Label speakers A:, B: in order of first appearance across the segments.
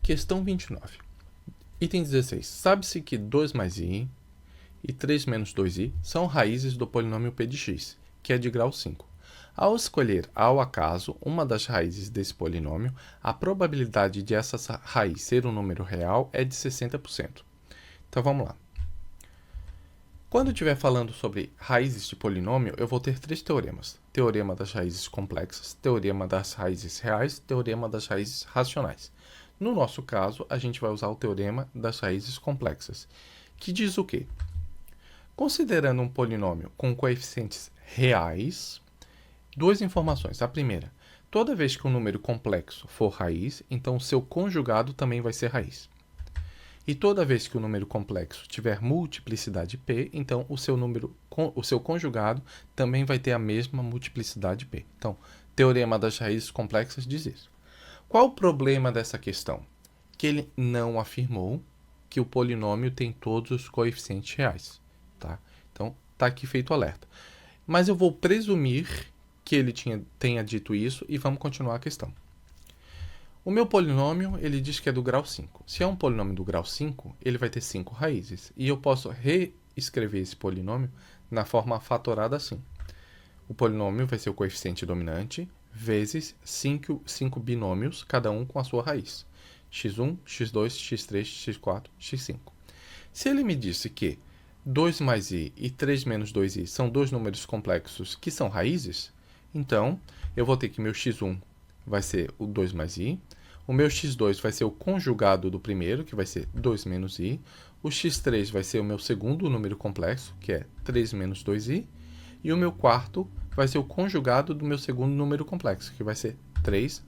A: Questão 29. Item 16. Sabe-se que 2 mais i e 3 menos 2i são raízes do polinômio p de x, que é de grau 5. Ao escolher ao acaso uma das raízes desse polinômio, a probabilidade de essa raiz ser um número real é de 60%. Então vamos lá. Quando eu estiver falando sobre raízes de polinômio, eu vou ter 3 teoremas. Teorema das raízes complexas, teorema das raízes reais, teorema das raízes racionais. No nosso caso, a gente vai usar o teorema das raízes complexas, que diz o quê? Considerando um polinômio com coeficientes reais, 2 informações. A primeira, toda vez que um número complexo for raiz, então o seu conjugado também vai ser raiz. E toda vez que o número complexo tiver multiplicidade p, então o seu conjugado também vai ter a mesma multiplicidade p. Então, teorema das raízes complexas diz isso. Qual o problema dessa questão? Que ele não afirmou que o polinômio tem todos os coeficientes reais. Tá? Então, está aqui feito o alerta. Mas eu vou presumir que ele tenha dito isso e vamos continuar a questão. O meu polinômio, ele diz que é do grau 5. Se é um polinômio do grau 5, ele vai ter 5 raízes. E eu posso reescrever esse polinômio na forma fatorada assim. O polinômio vai ser o coeficiente dominante vezes 5 binômios, cada um com a sua raiz. x1, x2, x3, x4, x5. Se ele me disse que 2 mais i e 3 menos 2i são 2 números complexos que são raízes, então eu vou ter que meu x1 vai ser o 2 mais i, o meu x2 vai ser o conjugado do primeiro, que vai ser 2 menos i, o x3 vai ser o meu segundo número complexo, que é 3 menos 2i, e o meu quarto vai ser o conjugado do meu segundo número complexo, que vai ser 3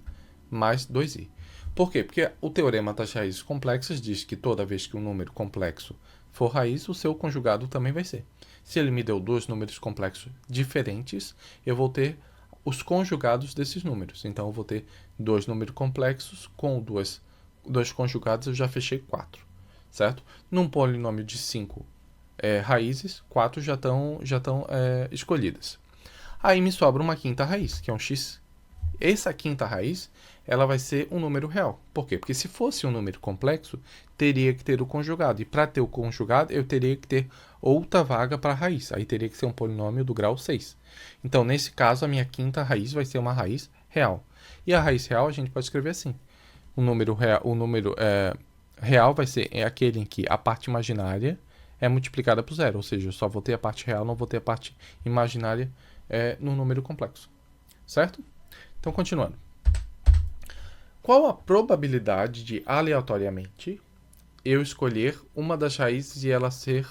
A: mais 2i. Por quê? Porque o teorema das raízes complexas diz que toda vez que um número complexo for raiz, o seu conjugado também vai ser. Se ele me deu 2 números complexos diferentes, eu vou ter os conjugados desses números. Então, eu vou ter 2 números complexos com 2 conjugados, eu já fechei 4. Certo? Num polinômio de 5 raízes, 4 já estão escolhidas. Aí me sobra uma quinta raiz, que é um x. Essa quinta raiz, ela vai ser um número real. Por quê? Porque se fosse um número complexo, teria que ter o conjugado. E para ter o conjugado, eu teria que ter outra vaga para a raiz. Aí teria que ser um polinômio do grau 6. Então, nesse caso, a minha quinta raiz vai ser uma raiz real. E a raiz real a gente pode escrever assim. O número real vai ser aquele em que a parte imaginária é multiplicada por zero. Ou seja, eu só vou ter a parte real, não vou ter a parte imaginária no número complexo. Certo? Então, continuando. Qual a probabilidade de, aleatoriamente, eu escolher uma das raízes e ela ser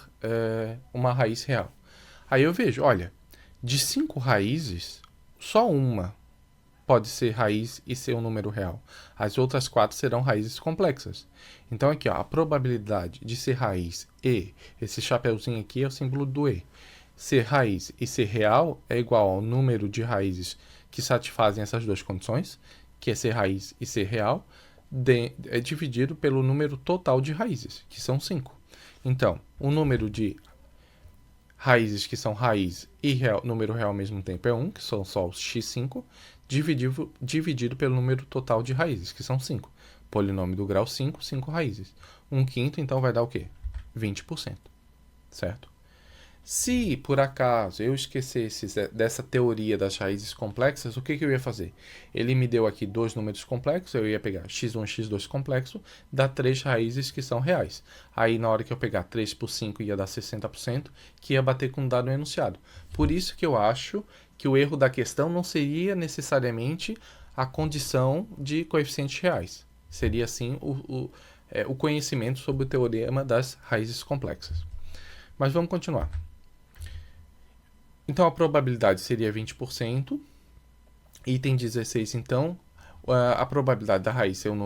A: uma raiz real? Aí eu vejo, olha, de 5 raízes, só uma pode ser raiz e ser um número real. As outras 4 serão raízes complexas. Então, aqui, ó, a probabilidade de ser raiz e, esse chapeuzinho aqui é o símbolo do e, ser raiz e ser real é igual ao número de raízes que satisfazem essas duas condições, que é ser raiz e ser real, é dividido pelo número total de raízes, que são 5. Então, o número de raízes que são raiz e número real ao mesmo tempo é 1, que são só os x5, dividido pelo número total de raízes, que são 5. Polinômio do grau 5, 5 raízes. 1/5, então, vai dar o quê? 20%. Certo? Se, por acaso, eu esquecesse dessa teoria das raízes complexas, o que eu ia fazer? Ele me deu aqui 2 números complexos, eu ia pegar x1 e x2 complexo, dá 3 raízes que são reais. Aí, na hora que eu pegar 3 por 5, ia dar 60%, que ia bater com um dado enunciado. Por isso que eu acho que o erro da questão não seria necessariamente a condição de coeficientes reais. Seria, sim, o conhecimento sobre o teorema das raízes complexas. Mas vamos continuar. Então, a probabilidade seria 20%. Item 16, então, a probabilidade da raiz ser um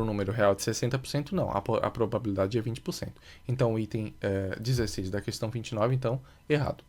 A: número real de 60%, não. A probabilidade é 20%. Então, o item 16 da questão 29, então, errado.